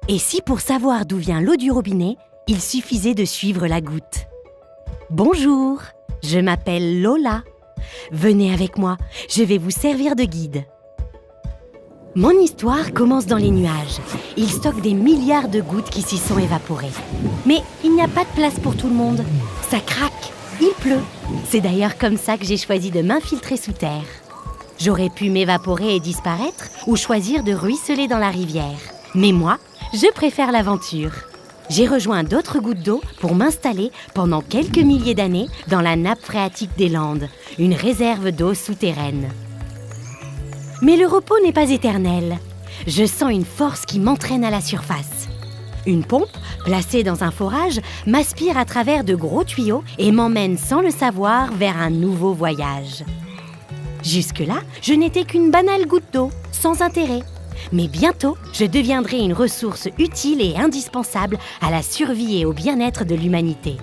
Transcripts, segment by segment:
Et si pour savoir d'où vient l'eau du robinet, il suffisait de suivre la goutte? Bonjour, je m'appelle Lola. Venez avec moi, je vais vous servir de guide. Mon histoire commence dans les nuages. Ils stockent des milliards de gouttes qui s'y sont évaporées. Mais il n'y a pas de place pour tout le monde. Ça craque, il pleut. C'est d'ailleurs comme ça que j'ai choisi de m'infiltrer sous terre. J'aurais pu m'évaporer et disparaître ou choisir de ruisseler dans la rivière. Mais moi, je préfère l'aventure. J'ai rejoint d'autres gouttes d'eau pour m'installer pendant quelques milliers d'années dans la nappe phréatique des Landes, une réserve d'eau souterraine. Mais le repos n'est pas éternel. Je sens une force qui m'entraîne à la surface. Une pompe, placée dans un forage, m'aspire à travers de gros tuyaux et m'emmène sans le savoir vers un nouveau voyage. Jusque-là, je n'étais qu'une banale goutte d'eau, sans intérêt. Mais bientôt, je deviendrai une ressource utile et indispensable à la survie et au bien-être de l'humanité.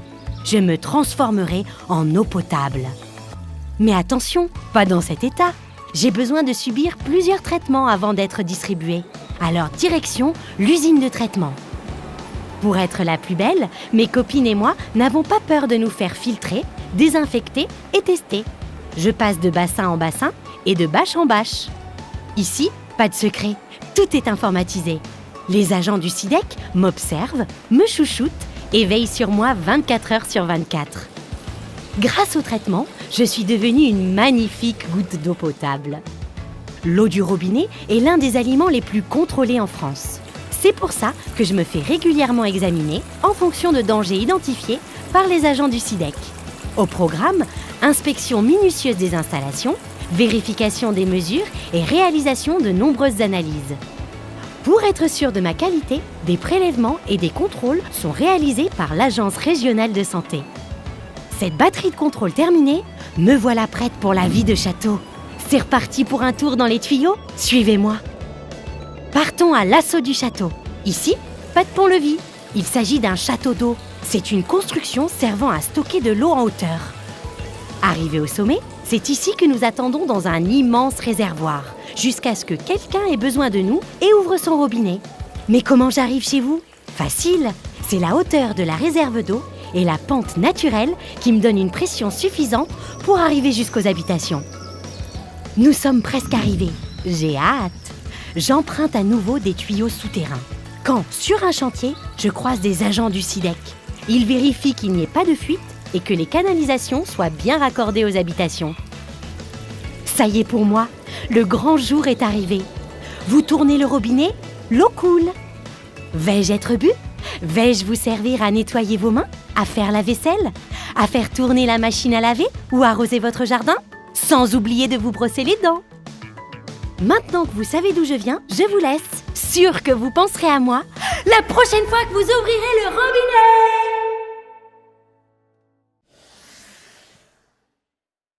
Je me transformerai en eau potable. Mais attention, pas dans cet état. J'ai besoin de subir plusieurs traitements avant d'être distribuée. Alors direction l'usine de traitement. Pour être la plus belle, mes copines et moi n'avons pas peur de nous faire filtrer, désinfecter et tester. Je passe de bassin en bassin et de bâche en bâche. Ici, pas de secret, tout est informatisé. Les agents du SIDEC m'observent, me chouchoutent et veillent sur moi 24 heures sur 24. Grâce au traitement, je suis devenue une magnifique goutte d'eau potable. L'eau du robinet est l'un des aliments les plus contrôlés en France. C'est pour ça que je me fais régulièrement examiner en fonction de dangers identifiés par les agents du SIDEC. Au programme, inspection minutieuse des installations, vérification des mesures et réalisation de nombreuses analyses. Pour être sûr de ma qualité, des prélèvements et des contrôles sont réalisés par l'Agence régionale de santé. Cette batterie de contrôle terminée, me voilà prête pour la vie de château. C'est reparti pour un tour dans les tuyaux? Suivez-moi. Partons à l'assaut du château. Ici, pas de pont-levis. Il s'agit d'un château d'eau. C'est une construction servant à stocker de l'eau en hauteur. Arrivé au sommet, c'est ici que nous attendons dans un immense réservoir, jusqu'à ce que quelqu'un ait besoin de nous et ouvre son robinet. Mais comment j'arrive chez vous? Facile, c'est la hauteur de la réserve d'eau et la pente naturelle qui me donne une pression suffisante pour arriver jusqu'aux habitations. Nous sommes presque arrivés. J'ai hâte. J'emprunte à nouveau des tuyaux souterrains. Quand, sur un chantier, je croise des agents du SIDEC. Ils vérifient qu'il n'y ait pas de fuite et que les canalisations soient bien raccordées aux habitations. Ça y est pour moi, le grand jour est arrivé. Vous tournez le robinet, l'eau coule. Vais-je être bu? Vais-je vous servir à nettoyer vos mains, à faire la vaisselle, à faire tourner la machine à laver ou arroser votre jardin? Sans oublier de vous brosser les dents. Maintenant que vous savez d'où je viens, je vous laisse. Sûr que vous penserez à moi la prochaine fois que vous ouvrirez le robinet!